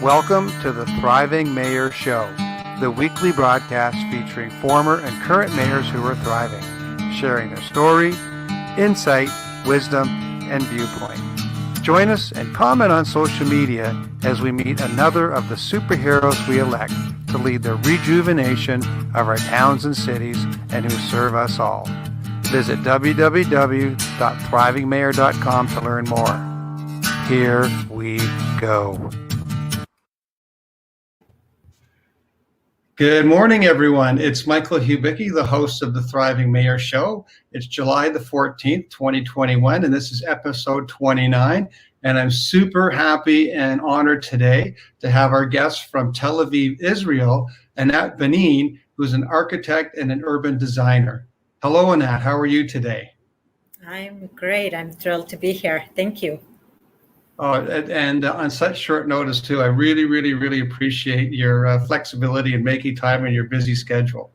Welcome to the Thriving Mayor Show, the weekly broadcast featuring former and current mayors who are thriving, sharing their story, insight, wisdom, and viewpoint. Join us and comment on social media as we meet another of the superheroes we elect to lead the rejuvenation of our towns and cities and who serve us all. Visit www.thrivingmayor.com to learn more. Here we go. Good morning, everyone. It's Michael Hubicki, the host of the Thriving Mayor Show. It's July the 14th, 2021, and this is episode 29. And I'm super happy and honored today to have our guest from Tel Aviv, Israel, Anat Banin, who's an architect and an urban designer. Hello, Anat. How are you today? I'm great. I'm thrilled to be here. Thank you. Oh, and on such short notice, too, I really appreciate your flexibility in making time in your busy schedule.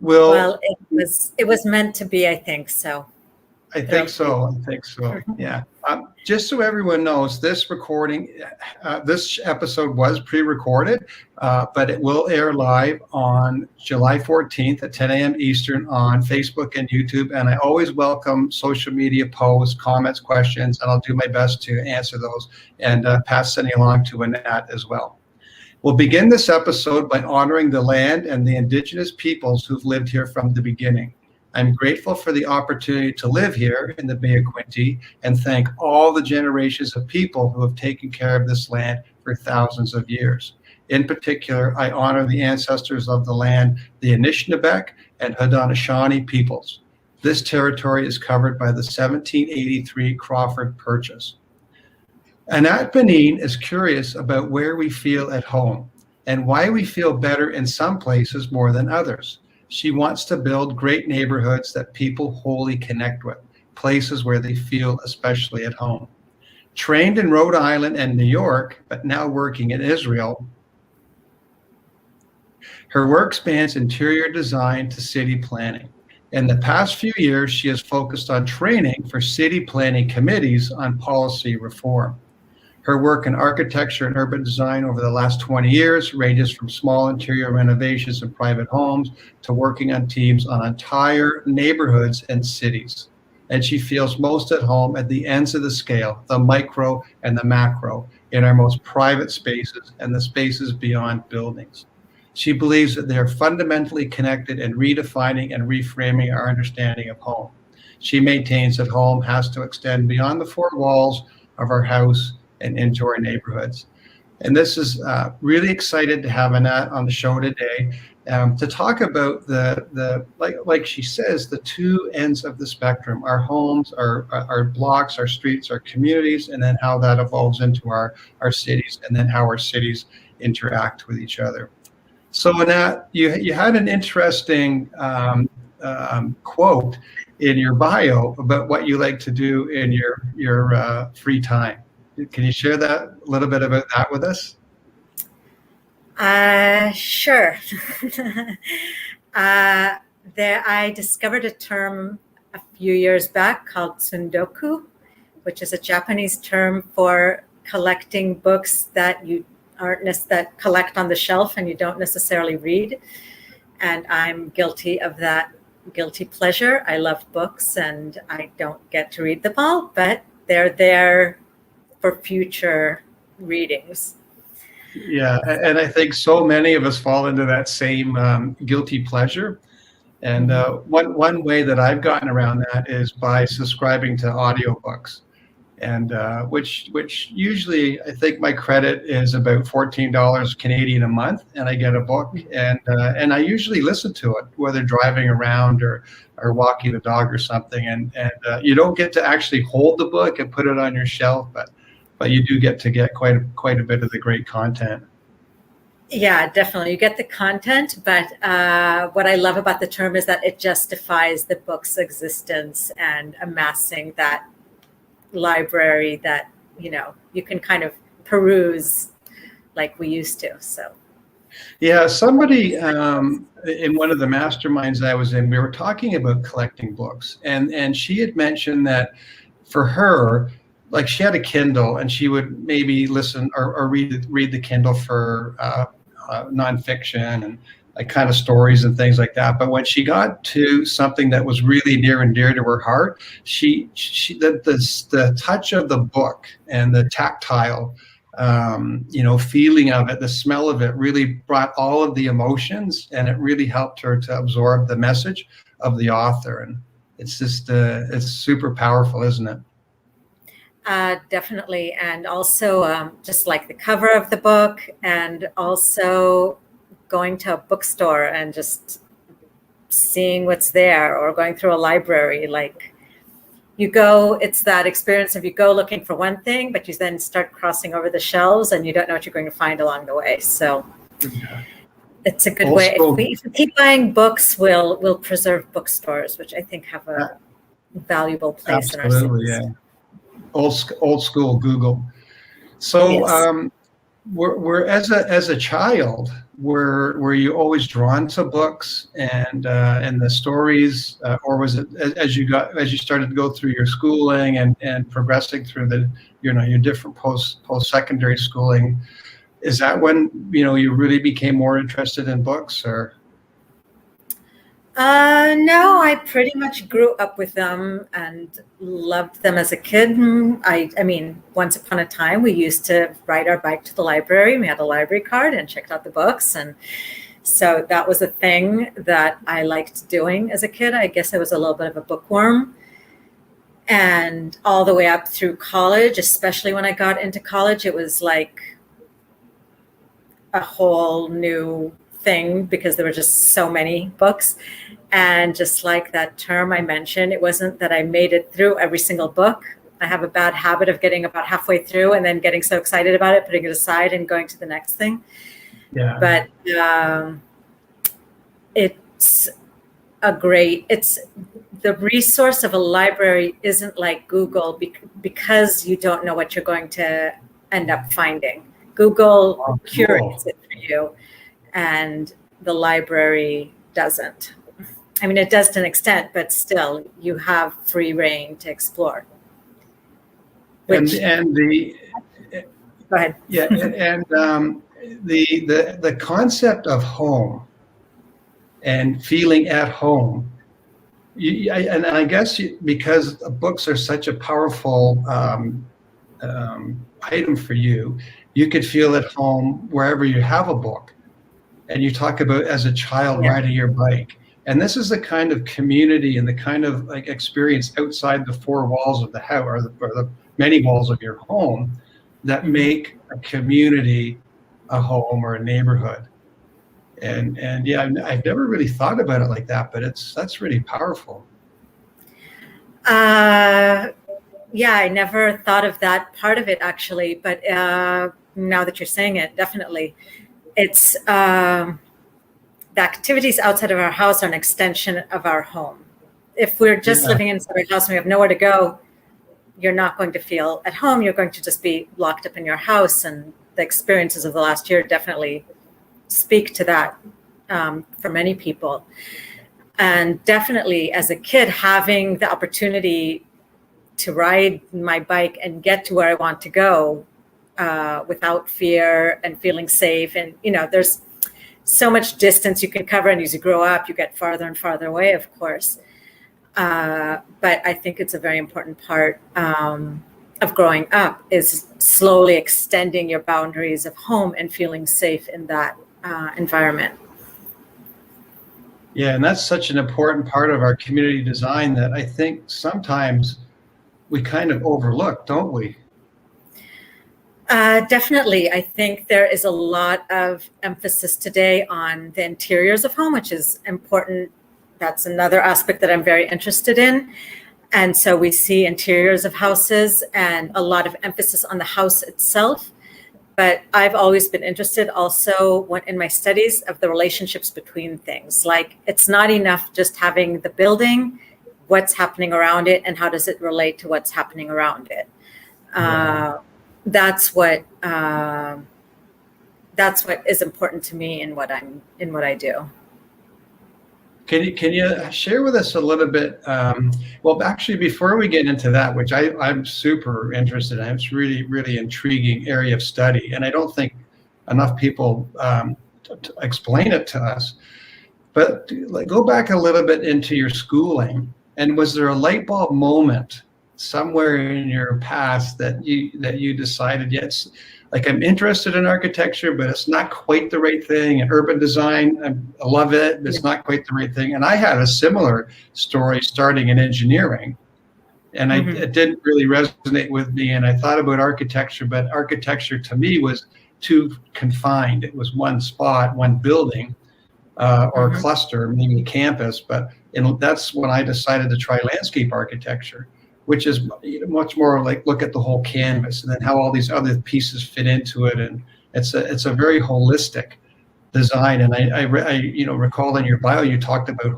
Well, it was meant to be, I think so. I think so. Yeah. Just so everyone knows, this episode was pre-recorded, but it will air live on July 14th at 10 a.m. Eastern on Facebook and YouTube. And I always welcome social media posts, comments, questions, and I'll do my best to answer those and pass any along to Anat as well. We'll begin this episode by honoring the land and the indigenous peoples who've lived here from the beginning. I'm grateful for the opportunity to live here in the Bay of Quinte and thank all the generations of people who have taken care of this land for thousands of years. In particular, I honor the ancestors of the land, the Anishinaabeg and Haudenosaunee peoples. This territory is covered by the 1783 Crawford Purchase. Anat Banin is curious about where we feel at home and why we feel better in some places more than others. She wants to build great neighborhoods that people wholly connect with, places where they feel especially at home. Trained in Rhode Island and New York, but now working in Israel, her work spans interior design to city planning. In the past few years, she has focused on training for city planning committees on policy reform. Her work in architecture and urban design over the last 20 years ranges from small interior renovations in private homes to working on teams on entire neighborhoods and cities. And she feels most at home at the ends of the scale, the micro and the macro, in our most private spaces and the spaces beyond buildings. She believes that they are fundamentally connected in redefining and reframing our understanding of home. She maintains that home has to extend beyond the four walls of our house and into our neighborhoods. And this is really excited to have Anat on the show today to talk about the like she says, the two ends of the spectrum, our homes, our blocks, our streets, our communities, and then how that evolves into our cities, and then how our cities interact with each other. So Anat, you had an interesting quote in your bio about what you like to do in your free time. Can you share that a little bit about that with us? Sure. I discovered a term a few years back called tsundoku, which is a Japanese term for collecting books that that collect on the shelf and you don't necessarily read. And I'm guilty of that guilty pleasure. I love books and I don't get to read them all, but they're there for future readings. Yeah, and I think so many of us fall into that same guilty pleasure. And one way that I've gotten around that is by subscribing to audiobooks, and which usually I think my credit is about $14 Canadian a month, and I get a book, and I usually listen to it, whether driving around or walking the dog or something. And you don't get to actually hold the book and put it on your shelf, but you do get to get quite a bit of the great content. Yeah, definitely. You get the content, but what I love about the term is that it justifies the book's existence and amassing that library that, you can kind of peruse like we used to. So. Yeah, somebody in one of the masterminds I was in, we were talking about collecting books, and she had mentioned that for her, like she had a Kindle, and she would maybe listen or read the Kindle for nonfiction and like kind of stories and things like that. But when she got to something that was really near and dear to her heart, the touch of the book and the tactile, feeling of it, the smell of it, really brought all of the emotions, and it really helped her to absorb the message of the author. And it's just it's super powerful, isn't it? Definitely. And also just like the cover of the book, and also going to a bookstore and just seeing what's there, or going through a library. Like it's that experience of you go looking for one thing, but you then start crossing over the shelves and you don't know what you're going to find along the way. So it's a good Old way. school. If we keep buying books, we'll preserve bookstores, which I think have a valuable place in our Absolutely, cities. yeah. Old school Google. So, Yes. were as a child, were you always drawn to books and the stories, or was it as you started to go through your schooling and progressing through your different post secondary schooling? Is that when you really became more interested in books, or? No, I pretty much grew up with them and loved them as a kid. I mean, once upon a time, we used to ride our bike to the library. We had a library card and checked out the books. And so that was a thing that I liked doing as a kid. I guess I was a little bit of a bookworm. And all the way up through college, especially when I got into college, it was like a whole new thing because there were just so many books. And just like that term I mentioned, it wasn't that I made it through every single book. I have a bad habit of getting about halfway through and then getting so excited about it, putting it aside and going to the next thing. Yeah. But it's the resource of a library isn't like Google because you don't know what you're going to end up finding. Google Oh, cool. curates it for you, and the library doesn't. I mean, it does to an extent, but still, you have free reign to explore. Which, And the go ahead. Yeah, and the concept of home and feeling at home, and I guess because books are such a powerful item for you, you could feel at home wherever you have a book. And you talk about as a child riding your bike. And this is the kind of community and the kind of like experience outside the four walls of the house, or the many walls of your home, that make a community a home or a neighborhood. And yeah, I've never really thought about it like that, but that's really powerful. Yeah, I never thought of that part of it actually, but now that you're saying it, definitely. It's the activities outside of our house are an extension of our home. If we're just living inside our house and we have nowhere to go, you're not going to feel at home. You're going to just be locked up in your house. And the experiences of the last year definitely speak to that for many people. And definitely as a kid, having the opportunity to ride my bike and get to where I want to go without fear and feeling safe. And, there's so much distance you can cover. And as you grow up, you get farther and farther away, of course. But I think it's a very important part of growing up is slowly extending your boundaries of home and feeling safe in that environment. Yeah, and that's such an important part of our community design that I think sometimes we kind of overlook, don't we? Definitely. I think there is a lot of emphasis today on the interiors of home, which is important. That's another aspect that I'm very interested in. And so we see interiors of houses and a lot of emphasis on the house itself. But I've always been interested also in my studies of the relationships between things. Like it's not enough just having the building, what's happening around it, and how does it relate to what's happening around it. That's what is important to me in what I do. Can you share with us a little bit? Well, actually, before we get into that, which I'm super interested in, it's really intriguing area of study, and I don't think enough people explain it to us. But like, go back a little bit into your schooling, and was there a light bulb moment somewhere in your past that you decided, yes, like I'm interested in architecture, but it's not quite the right thing. And urban design, I love it, but it's not quite the right thing. And I had a similar story starting in engineering, and it didn't really resonate with me. And I thought about architecture, but architecture to me was too confined. It was one spot, one building, or a cluster, maybe a campus. But that's when I decided to try landscape architecture, which is much more like look at the whole canvas and then how all these other pieces fit into it. And it's a very holistic design. And I recall in your bio you talked about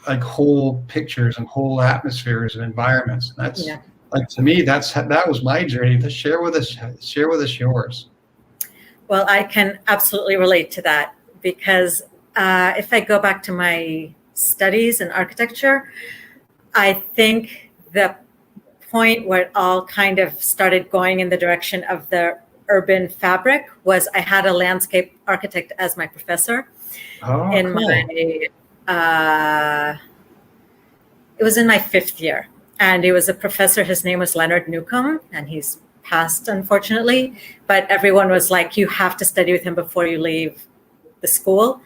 like whole pictures and whole atmospheres and environments. And that's like, to me, that was my journey. To share with us yours. Well, I can absolutely relate to that, because if I go back to my studies in architecture, I think the point where it all kind of started going in the direction of the urban fabric was I had a landscape architect as my professor in Cool. it was in my 5th year. And he was a professor, his name was Leonard Newcomb, and he's passed, unfortunately. But everyone was like, you have to study with him before you leave the school.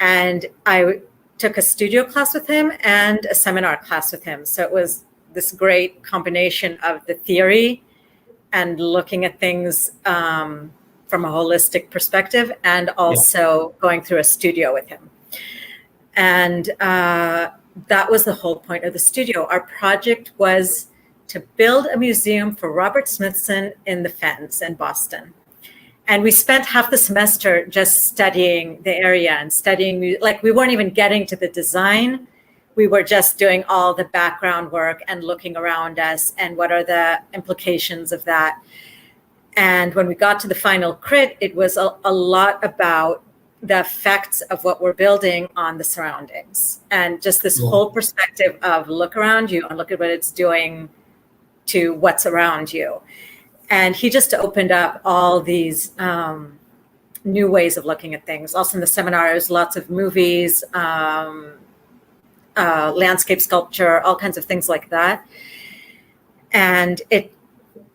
And I took a studio class with him and a seminar class with him. So it was this great combination of the theory and looking at things from a holistic perspective, and also going through a studio with him. And that was the whole point of the studio. Our project was to build a museum for Robert Smithson in the Fens in Boston. And we spent half the semester just studying the area and studying, like we weren't even getting to the design. We were just doing all the background work and looking around us and what are the implications of that. And when we got to the final crit, it was a lot about the effects of what we're building on the surroundings. And just this whole perspective of look around you and look at what it's doing to what's around you. And he just opened up all these new ways of looking at things. Also in the seminar, there was lots of movies, landscape sculpture, all kinds of things like that. And it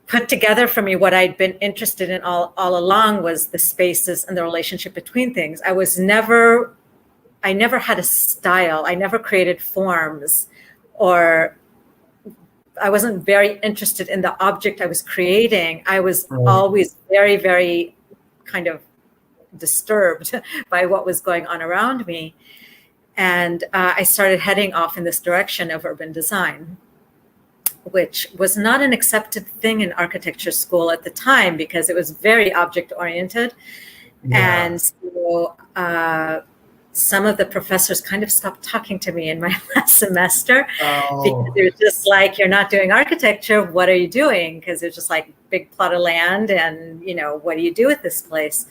put together for me what I'd been interested in all along was the spaces and the relationship between things. I never had a style. I never created forms, or I wasn't very interested in the object I was creating. I was always very, very kind of disturbed by what was going on around me. And I started heading off in this direction of urban design, which was not an accepted thing in architecture school at the time because it was very object oriented. And so some of the professors kind of stopped talking to me in my last semester because they were just like, you're not doing architecture. What are you doing? Because it's just like big plot of land and, what do you do with this place?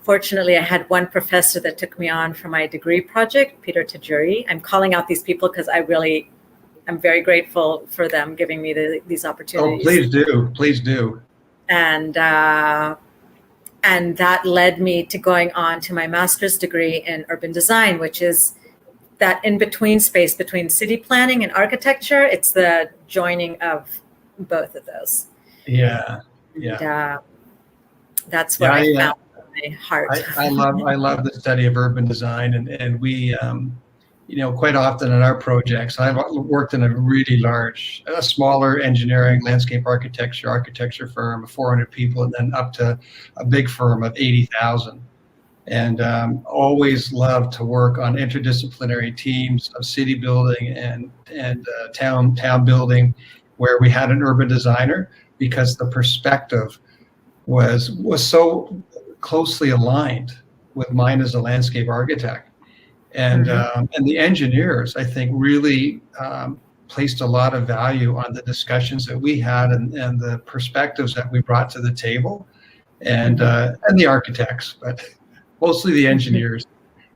Fortunately, I had one professor that took me on for my degree project, Peter Tajuri. I'm calling out these people because I'm very grateful for them giving me these opportunities. Oh, please do. And that led me to going on to my master's degree in urban design, which is that in-between space between city planning and architecture. It's the joining of both of those. Yeah. And, that's where I found my heart. I love the study of urban design, and we, quite often in our projects, I've worked in a smaller engineering, landscape architecture firm of 400 people, and then up to a big firm of 80,000. And always love to work on interdisciplinary teams of city building and town building, where we had an urban designer, because the perspective was so closely aligned with mine as a landscape architect. And the engineers, I think, really placed a lot of value on the discussions that we had and the perspectives that we brought to the table, and the architects. But mostly the engineers.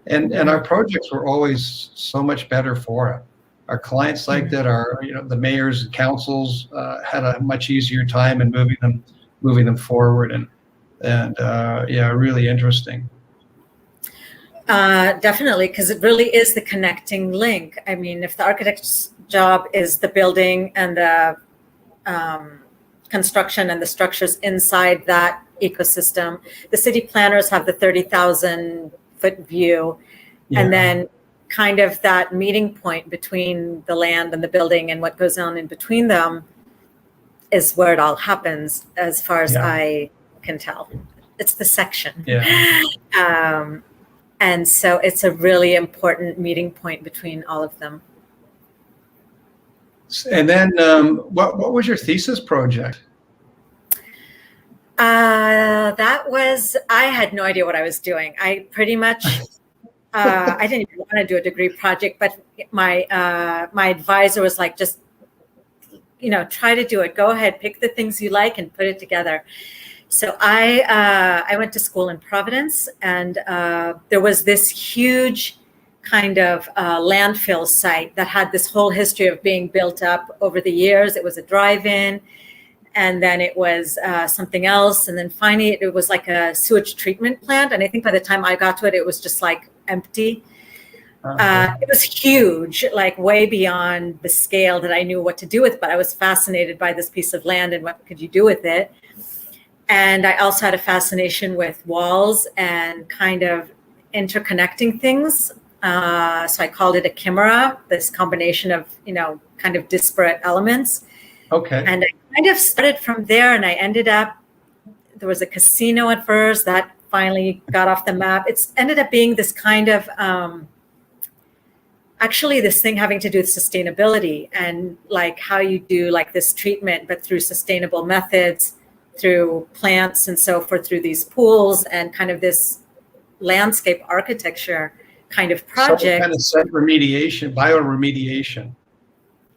And our projects were always so much better for it. Our clients liked it. Our, the mayors and councils had a much easier time in moving them forward, and yeah, really interesting. Definitely, because it really is the connecting link. I mean, if the architect's job is the building and the construction and the structures inside that ecosystem, the city planners have the 30,000-foot view, and then kind of that meeting point between the land and the building and what goes on in between them is where it all happens, as far as I can tell. It's the section. And so it's a really important meeting point between all of them. And then what was your thesis project? That was, I had no idea what I was doing. I pretty much, I didn't even want to do a degree project, but my advisor was like, just, try to do it. Go ahead, pick the things you like and put it together. So I went to school in Providence, and there was this huge kind of landfill site that had this whole history of being built up over the years. It was a drive-in, and then it was something else, and then finally it was like a sewage treatment plant. And I think by the time I got to it, it was just like empty. It was huge, like way beyond the scale that I knew what to do with, but I was fascinated by this piece of land and what could you do with it. And I also had a fascination with walls and kind of interconnecting things. So I called it a chimera, this combination of, kind of disparate elements. Okay. And I kind of started from there, and I ended up, there was a casino at first that finally got off the map. It's ended up being this kind of, actually this thing having to do with sustainability and like how you do like this treatment, but through sustainable methods, through plants and so forth, through these pools and kind of this landscape architecture kind of project. So kind of remediation, bioremediation.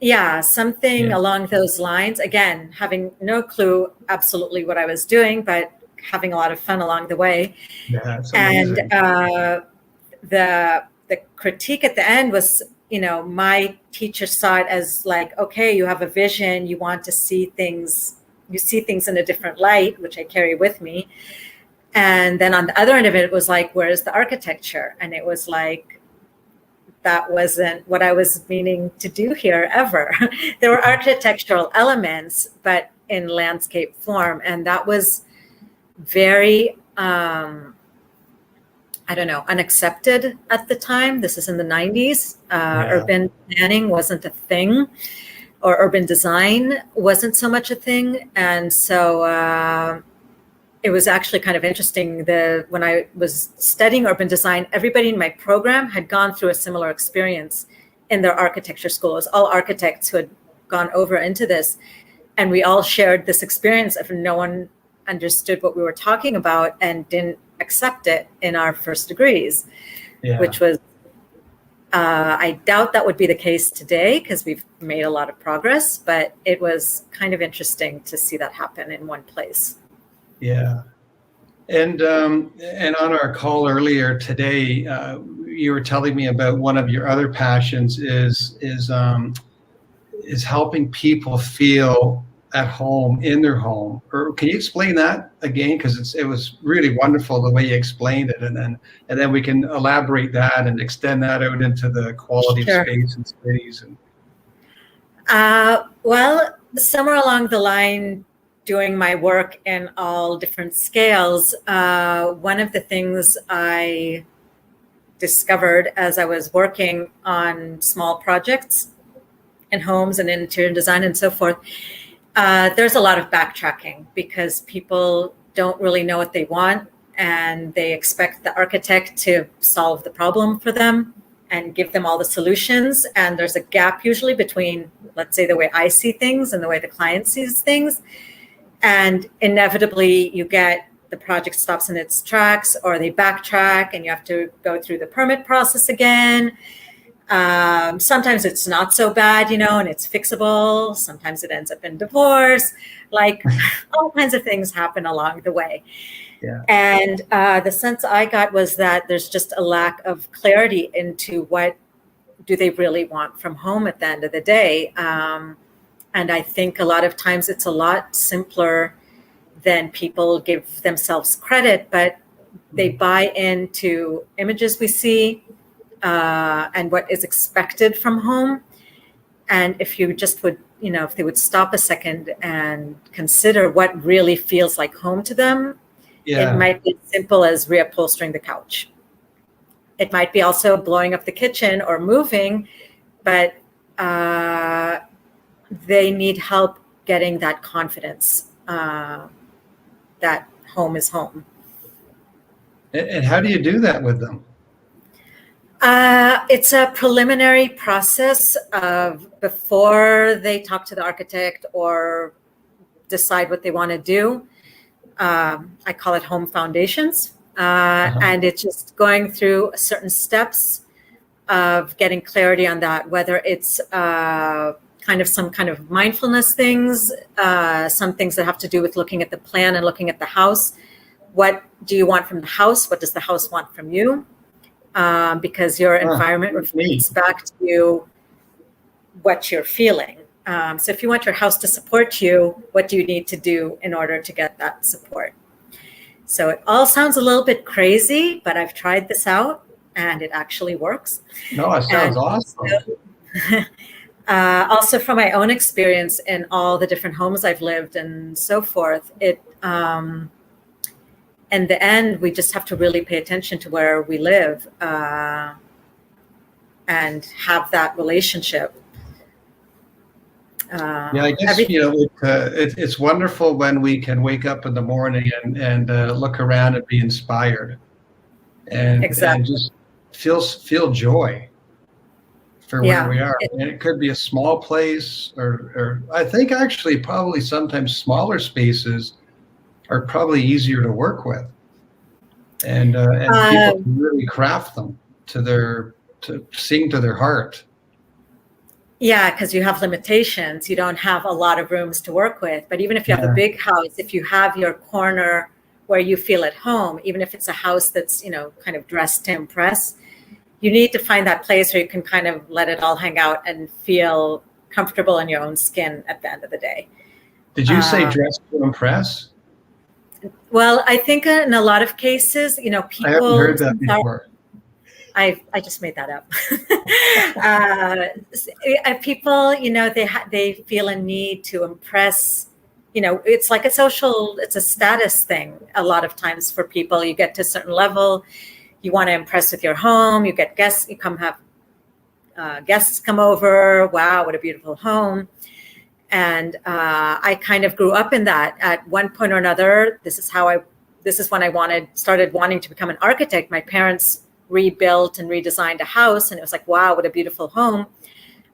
Yeah, something along those lines. Again, having no clue absolutely what I was doing, but having a lot of fun along the way. Yeah, that's amazing. And the critique at the end was, my teacher saw it as like, okay, you have a vision, you want to see things. You see things in a different light, which I carry with me. And then on the other end of it was like, where's the architecture? And it was like, that wasn't what I was meaning to do here ever. There were architectural elements, but in landscape form. And that was very, unaccepted at the time. This is in the 90s. Urban planning wasn't a thing. Or urban design wasn't so much a thing. And so it was actually kind of interesting. When I was studying urban design, everybody in my program had gone through a similar experience in their architecture school. It was all architects who had gone over into this. And we all shared this experience of no one understood what we were talking about and didn't accept it in our first degrees, which was, I doubt that would be the case today because we've made a lot of progress, but it was kind of interesting to see that happen in one place. Yeah. And on our call earlier today, you were telling me about one of your other passions is helping people feel at home in their home. Or can you explain that again? Because it was really wonderful the way you explained it, and then we can elaborate that and extend that out into the quality of space and cities. Well, somewhere along the line, doing my work in all different scales, one of the things I discovered as I was working on small projects in homes and interior design and so forth, there's a lot of backtracking because people don't really know what they want and they expect the architect to solve the problem for them and give them all the solutions. And there's a gap usually between, let's say, the way I see things and the way the client sees things. And inevitably you get the project stops in its tracks or they backtrack and you have to go through the permit process again. Sometimes it's not so bad, and it's fixable. Sometimes it ends up in divorce, like all kinds of things happen along the way. Yeah. And the sense I got was that there's just a lack of clarity into what do they really want from home at the end of the day. And I think a lot of times it's a lot simpler than people give themselves credit, but they buy into images we see and what is expected from home. And if you just would, if they would stop a second and consider what really feels like home to them, it Yeah. might be as simple as reupholstering the couch. It might be also blowing up the kitchen or moving, but they need help getting that confidence that home is home. And how do you do that with them? It's a preliminary process of before they talk to the architect or decide what they want to do. I call it home foundations. And it's just going through certain steps of getting clarity on that, whether it's some kind of mindfulness things, some things that have to do with looking at the plan and looking at the house. What do you want from the house? What does the house want from you? Because your environment reflects back to you what you're feeling. So if you want your house to support you, what do you need to do in order to get that support? So it all sounds a little bit crazy, but I've tried this out and it actually works. No, it sounds awesome. Also from my own experience in all the different homes I've lived and so forth, in the end, we just have to really pay attention to where we live and have that relationship. I guess, it's wonderful when we can wake up in the morning and look around and be inspired and just feel joy for where we are. And it could be a small place or I think actually probably sometimes smaller spaces are probably easier to work with, and people can really craft them to sing to their heart. Yeah, because you have limitations. You don't have a lot of rooms to work with. But even if you have a big house, if you have your corner where you feel at home, even if it's a house that's kind of dressed to impress, you need to find that place where you can kind of let it all hang out and feel comfortable in your own skin at the end of the day. Did you say dressed to impress? Well, I think in a lot of cases, people. I haven't heard that before. I just made that up. People, they feel a need to impress. It's like it's a status thing. A lot of times for people, you get to a certain level, you want to impress with your home. You get guests. You have guests come over. Wow, what a beautiful home. And I kind of grew up in that. At one point or another, this is when I started wanting to become an architect. My parents rebuilt and redesigned a house, and it was like, wow, what a beautiful home.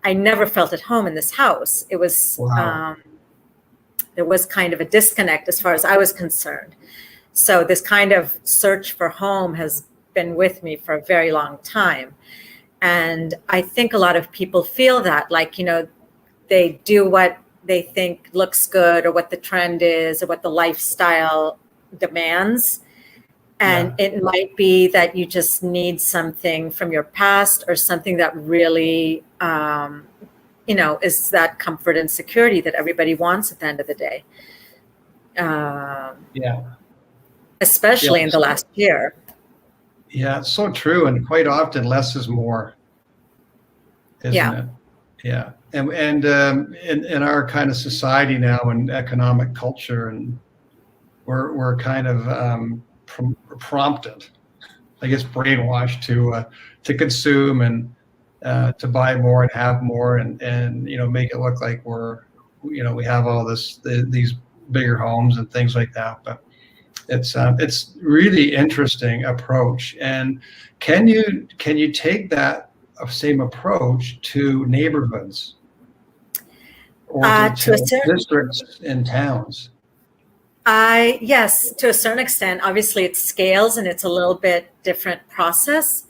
I never felt at home in this house. It was, there was kind of a disconnect as far as I was concerned. So this kind of search for home has been with me for a very long time. And I think a lot of people feel that, like, they do what they think looks good or what the trend is or what the lifestyle demands. And it might be that you just need something from your past or something that really, is that comfort and security that everybody wants at the end of the day. Especially in the last year. Yeah, it's so true. And quite often less is more, isn't it? Yeah. And in our kind of society now and economic culture, and we're kind of prompted, I guess, brainwashed to consume and to buy more and have more and make it look like we have all these bigger homes and things like that. But it's really interesting approach. And can you take that same approach to neighborhoods or to districts and towns? Yes, to a certain extent. Obviously, it scales and it's a little bit different process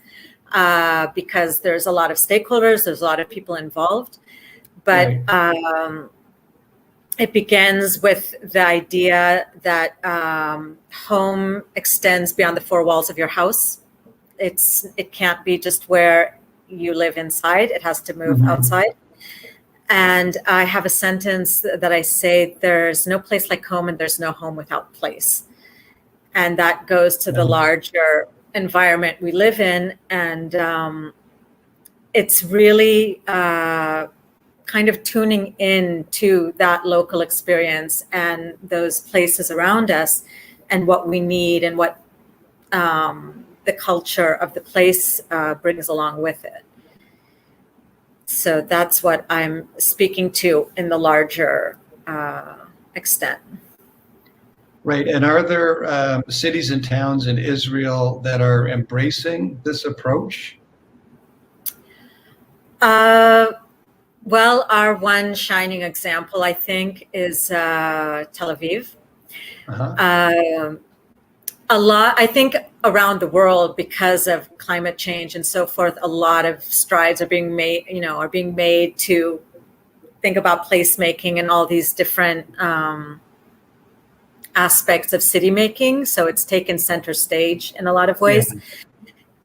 because there's a lot of stakeholders, there's a lot of people involved. But it begins with the idea that home extends beyond the four walls of your house. It can't be just where you live inside. It has to move outside. And I have a sentence that I say, there's no place like home and there's no home without place. And that goes to the larger environment we live in. And it's really kind of tuning in to that local experience and those places around us and what we need and what the culture of the place brings along with it. So that's what I'm speaking to in the larger extent. Right. And are there cities and towns in Israel that are embracing this approach? Well, our one shining example, I think, is Tel Aviv. A lot, I think, around the world, because of climate change and so forth, a lot of strides are being made, to think about placemaking and all these different aspects of city making. So it's taken center stage in a lot of ways. Yeah.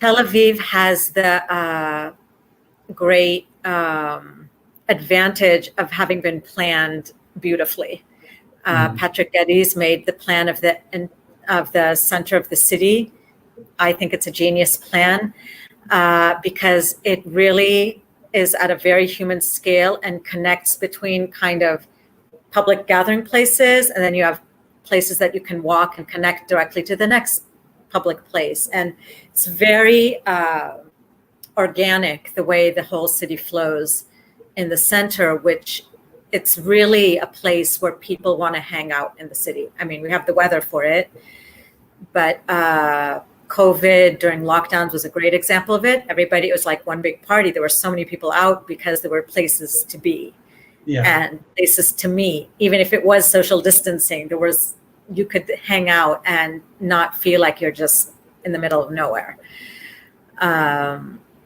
Tel Aviv has the great advantage of having been planned beautifully. Patrick Geddes made the plan of the center of the city. I think it's a genius plan because it really is at a very human scale and connects between kind of public gathering places, and then you have places that you can walk and connect directly to the next public place. And it's very organic, the way the whole city flows in the center, which it's really a place where people want to hang out in the city. I mean, we have the weather for it, but COVID during lockdowns was a great example of it. It was like one big party. There were so many people out because there were places to be and places to meet. Even if it was social distancing, you could hang out and not feel like you're just in the middle of nowhere.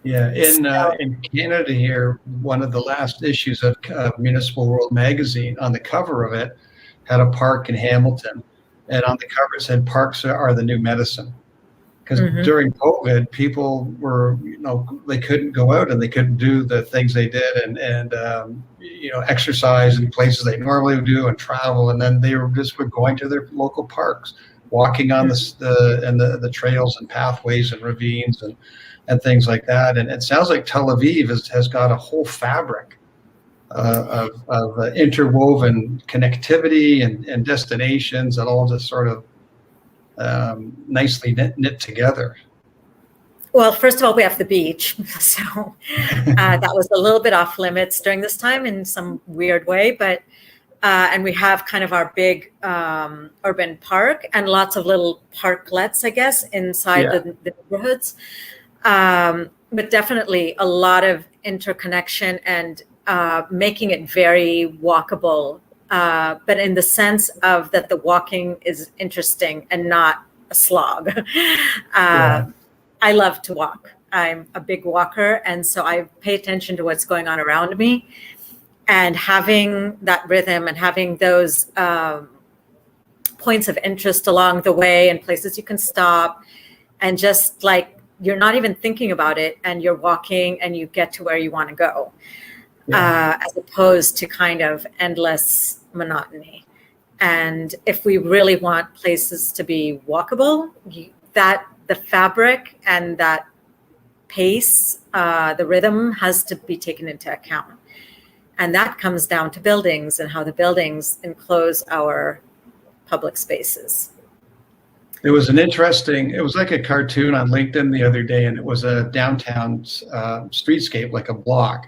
In Canada here, one of the last issues of Municipal World magazine, on the cover of it, had a park in Hamilton. And on the cover it said, "Parks are the new medicine." Because during COVID, people were, they couldn't go out and they couldn't do the things they did and exercise in places they normally would do and travel. And then they were going to their local parks, walking on the trails and pathways and ravines and things like that. And it sounds like Tel Aviv has got a whole fabric of interwoven connectivity and destinations that all just sort of nicely knit together. Well, first of all, we have the beach. So that was a little bit off limits during this time in some weird way. But and we have kind of our big urban park and lots of little parklets, I guess, inside the neighborhoods. But definitely a lot of interconnection and making it very walkable. But in the sense of that the walking is interesting and not a slog. I love to walk. I'm a big walker. And so I pay attention to what's going on around me. And having that rhythm and having those points of interest along the way and places you can stop and just like you're not even thinking about it and you're walking and you get to where you want to go. As opposed to kind of endless monotony. And if we really want places to be walkable, the fabric and that pace, the rhythm has to be taken into account. And that comes down to buildings and how the buildings enclose our public spaces. It was like a cartoon on LinkedIn the other day, and it was a downtown streetscape, like a block.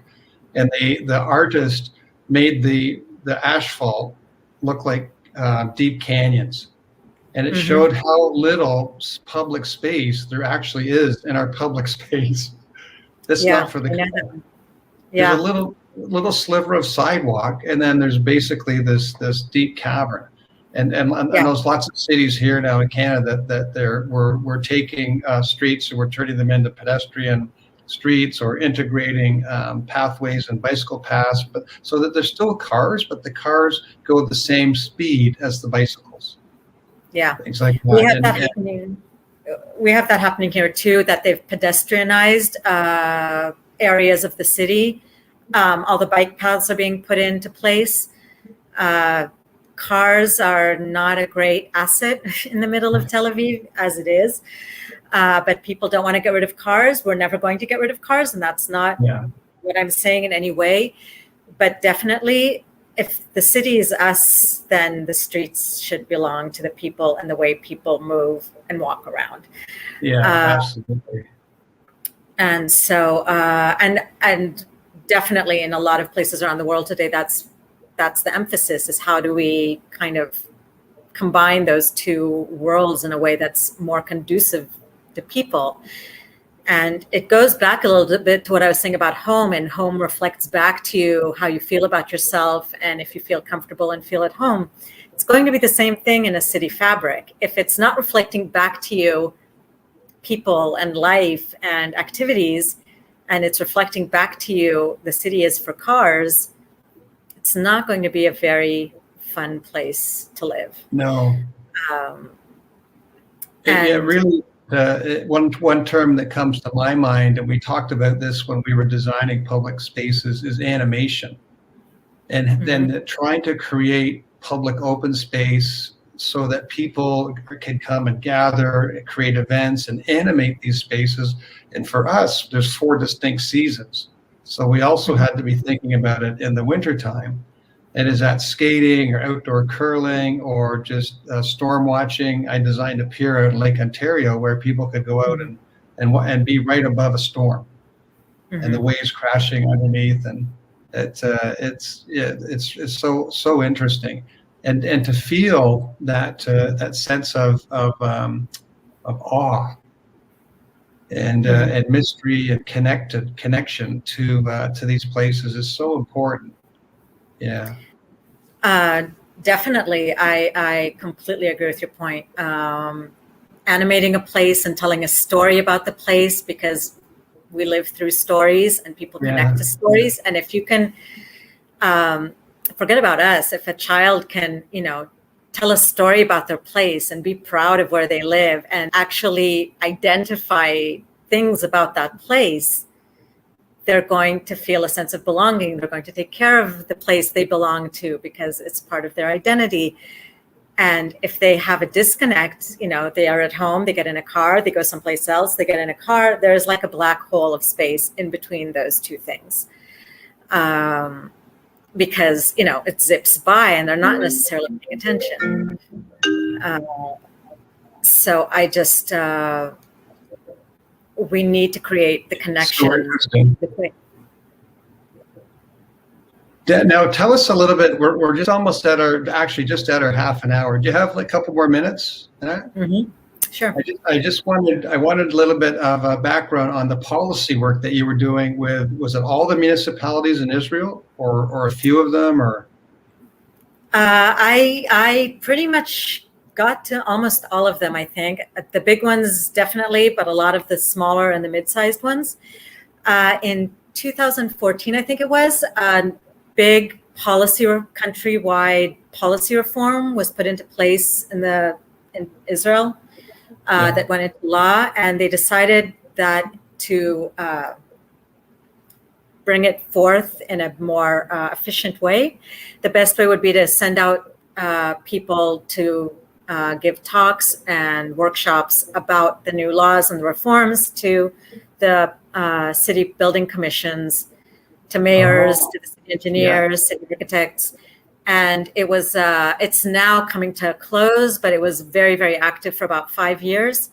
And the artist made the asphalt look like deep canyons. And it showed how little public space there actually is in our public space. That's not for the car. There's a little sliver of sidewalk, and then there's basically this deep cavern. And there's lots of cities here now in Canada that we're taking streets and we're turning them into pedestrian streets or integrating pathways and bicycle paths, but so that there's still cars, but the cars go at the same speed as the bicycles. Yeah, things like that. we have that happening. We have that happening here too. That they've pedestrianized areas of the city. All the bike paths are being put into place. Cars are not a great asset in the middle of Tel Aviv as it is. But people don't want to get rid of cars. We're never going to get rid of cars, and that's not what I'm saying in any way. But definitely, if the city is us, then the streets should belong to the people and the way people move and walk around. Yeah, absolutely. And so, and definitely in a lot of places around the world today, that's the emphasis, is how do we kind of combine those two worlds in a way that's more conducive to people. And it goes back a little bit to what I was saying about home, and home reflects back to you how you feel about yourself. And if you feel comfortable and feel at home, it's going to be the same thing in a city fabric. If it's not reflecting back to you people and life and activities, and it's reflecting back to you the city is for cars, it's not going to be a very fun place to live. No. It really, one term that comes to my mind, and we talked about this when we were designing public spaces, is animation. And then trying to create public open space so that people can come and gather, create events, and animate these spaces. And for us, there's 4 distinct seasons. So we also had to be thinking about it in the wintertime. And is that skating or outdoor curling or just storm watching? I designed a pier out in Lake Ontario where people could go out and be right above a storm, and the waves crashing underneath, and it's so interesting, and to feel that sense of awe and mystery and connection to these places is so important. Yeah. Definitely. I completely agree with your point. Animating a place and telling a story about the place, because we live through stories and people connect to stories. And if you can, forget about us, if a child can, tell a story about their place and be proud of where they live and actually identify things about that place, they're going to feel a sense of belonging. They're going to take care of the place they belong to because it's part of their identity. And if they have a disconnect, they are at home, they get in a car, they go someplace else, they get in a car, there's like a black hole of space in between those two things. Because, it zips by and they're not necessarily paying attention. So I just... we need to create the connection. So interesting. Now, tell us a little bit. We're just almost at our half an hour. Do you have a couple more minutes? Sure. I wanted a little bit of a background on the policy work that you were doing with. Was it all the municipalities in Israel, or a few of them, or? I pretty much got to almost all of them, I think. The big ones, definitely, but a lot of the smaller and the mid-sized ones. In 2014, I think it was, a big policy or countrywide policy reform was put into place in Israel that went into law, and they decided that to bring it forth in a more efficient way. The best way would be to send out people to give talks and workshops about the new laws and the reforms to the city building commissions, to mayors, to the city engineers, city architects. And it was, it's now coming to a close, but it was very, very active for about 5 years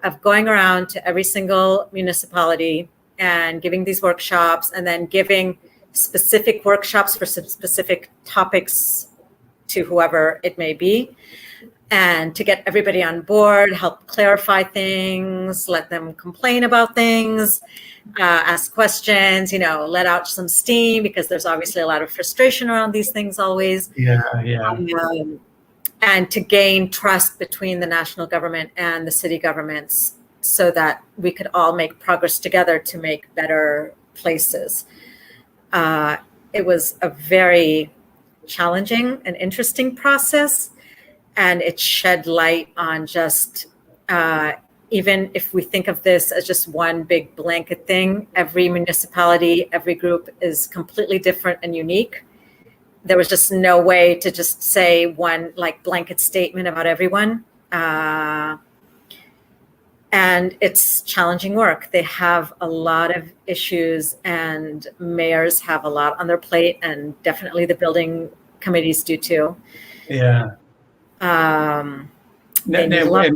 of going around to every single municipality and giving these workshops, and then giving specific workshops for specific topics to whoever it may be. And to get everybody on board, help clarify things, let them complain about things, ask questions, let out some steam, because there's obviously a lot of frustration around these things always. And to gain trust between the national government and the city governments, so that we could all make progress together to make better places. It was a very challenging and interesting process, and it shed light on just even if we think of this as just one big blanket thing, every municipality, every group is completely different and unique. There was just no way to just say one like blanket statement about everyone. And it's challenging work. They have a lot of issues, and mayors have a lot on their plate, and definitely the building committees do too. Yeah. Um, And need a lot-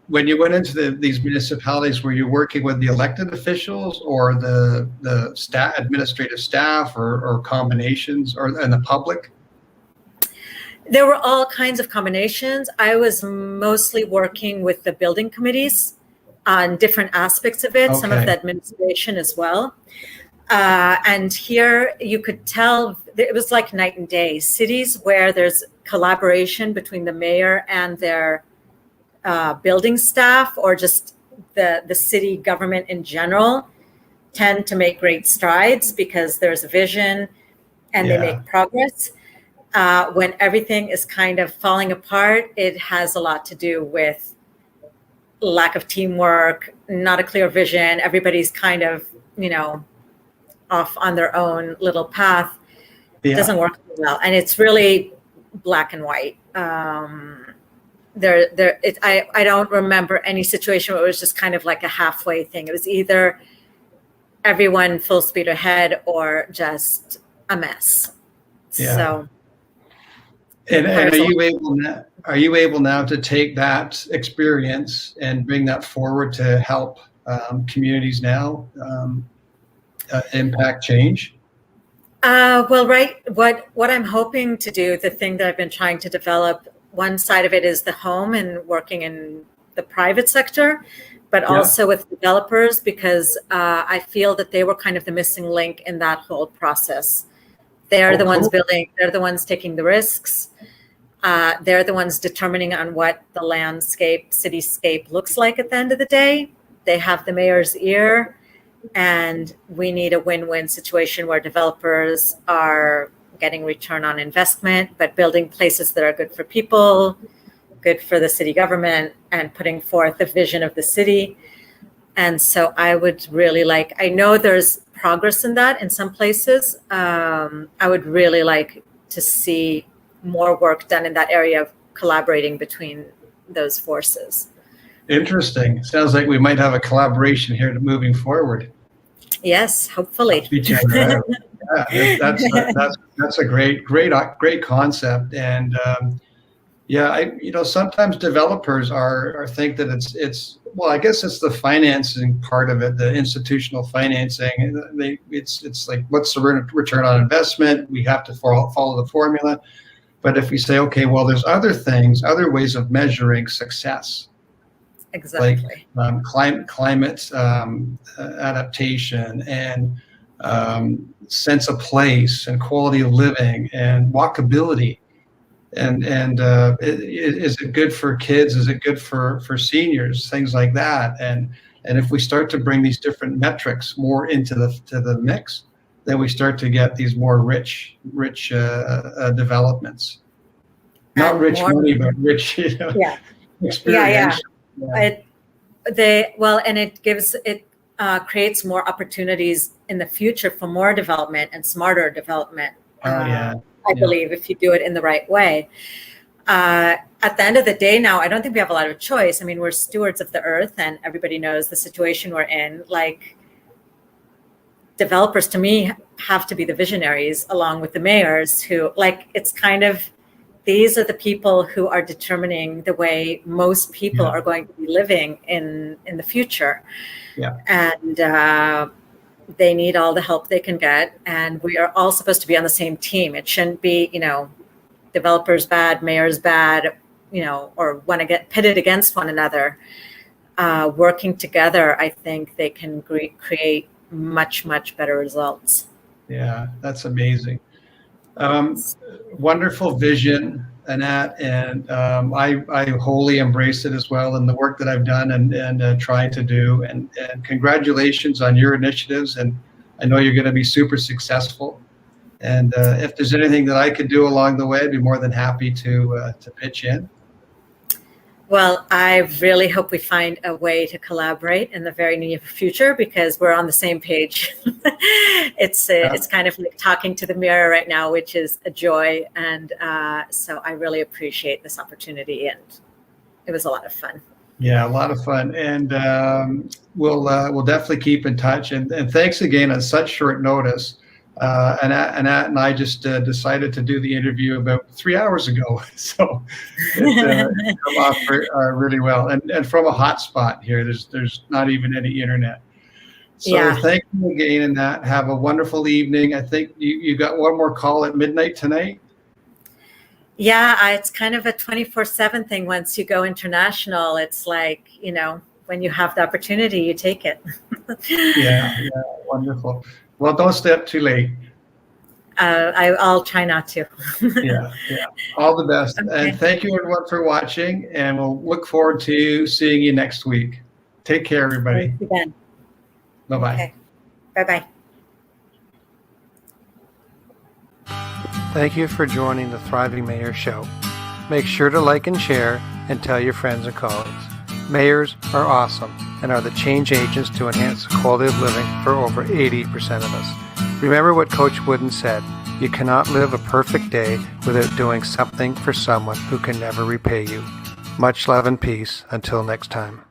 when you went into these municipalities, were you working with the elected officials or the administrative staff, or combinations, and the public? There were all kinds of combinations. I was mostly working with the building committees on different aspects of it, some of Okay. the administration as well. And here you could tell it was like night and day. Cities where there's collaboration between the mayor and their building staff, or just the city government in general, tend to make great strides because there's a vision and they Yeah. make progress. When everything is kind of falling apart, it has a lot to do with lack of teamwork, not a clear vision. Everybody's kind of, off on their own little path. It Yeah. doesn't work well, and it's really black and white. I don't remember any situation where it was just kind of like a halfway thing. It was either everyone full speed ahead or just a mess. Yeah. So. And are you able now to take that experience and bring that forward to help communities now impact change? Well, right. What I'm hoping to do, the thing that I've been trying to develop, one side of it is the home and working in the private sector, but also with developers, because I feel that they were kind of the missing link in that whole process. They're the ones building, they're the ones taking the risks. They're the ones determining on what the landscape, cityscape looks like at the end of the day. They have the mayor's ear, and we need a win-win situation where developers are getting return on investment, but building places that are good for people, good for the city government, and putting forth the vision of the city. And so I would really I know there's progress in that in some places. I would really like to see more work done in that area of collaborating between those forces. Interesting. Sounds like we might have a collaboration here moving forward. Yes, hopefully. Yeah, that's a great concept. And sometimes developers are think that it's well, I guess it's the financing part of it, the institutional financing. It's like, what's the return on investment? We have to follow the formula. But if we say, okay, well, there's other ways of measuring success. Exactly. Like climate adaptation, and sense of place, and quality of living, and walkability. And is it good for kids? Is it good for seniors? Things like that. And if we start to bring these different metrics more into the mix, then we start to get these more rich developments. Not And rich more money, but rich experience. And it creates more opportunities in the future for more development and smarter development. I believe, if you do it in the right way. At the end of the day now, I don't think we have a lot of choice. I mean, we're stewards of the earth, and everybody knows the situation we're in. Like, developers, to me, have to be the visionaries along with the mayors who, it's kind of, these are the people who are determining the way most people are going to be living in the future. Yeah. And they need all the help they can get. And we are all supposed to be on the same team. It shouldn't be, developers bad, mayors bad, or want to get pitted against one another. Working together, I think they can create much, much better results. Yeah, that's amazing. Wonderful vision. Anat, and I wholly embrace it as well, and the work that I've done and trying to do. And congratulations on your initiatives, and I know you're going to be super successful. And if there's anything that I could do along the way, I'd be more than happy to pitch in. Well, I really hope we find a way to collaborate in the very near future, because we're on the same page. It's kind of like talking to the mirror right now, which is a joy. And so I really appreciate this opportunity, and it was a lot of fun. Yeah, a lot of fun. And we'll definitely keep in touch. And thanks again on such short notice. Anat and I just decided to do the interview about 3 hours ago, so it come off really well. And from a hot spot here, there's not even any internet. So Thank you again, Anat. Have a wonderful evening. I think you got one more call at midnight tonight. Yeah, it's kind of a 24/7 thing. Once you go international, it's like, when you have the opportunity, you take it. Yeah, wonderful. Well, don't stay up too late. I'll try not to. Yeah. All the best. Okay. And thank you everyone for watching, and we'll look forward to seeing you next week. Take care, everybody. Thanks again. Bye-bye. Okay. Bye-bye. Thank you for joining the Thriving Mayor Show. Make sure to like and share, and tell your friends and colleagues. Mayors are awesome and are the change agents to enhance the quality of living for over 80% of us. Remember what Coach Wooden said, you cannot live a perfect day without doing something for someone who can never repay you. Much love and peace. Until next time.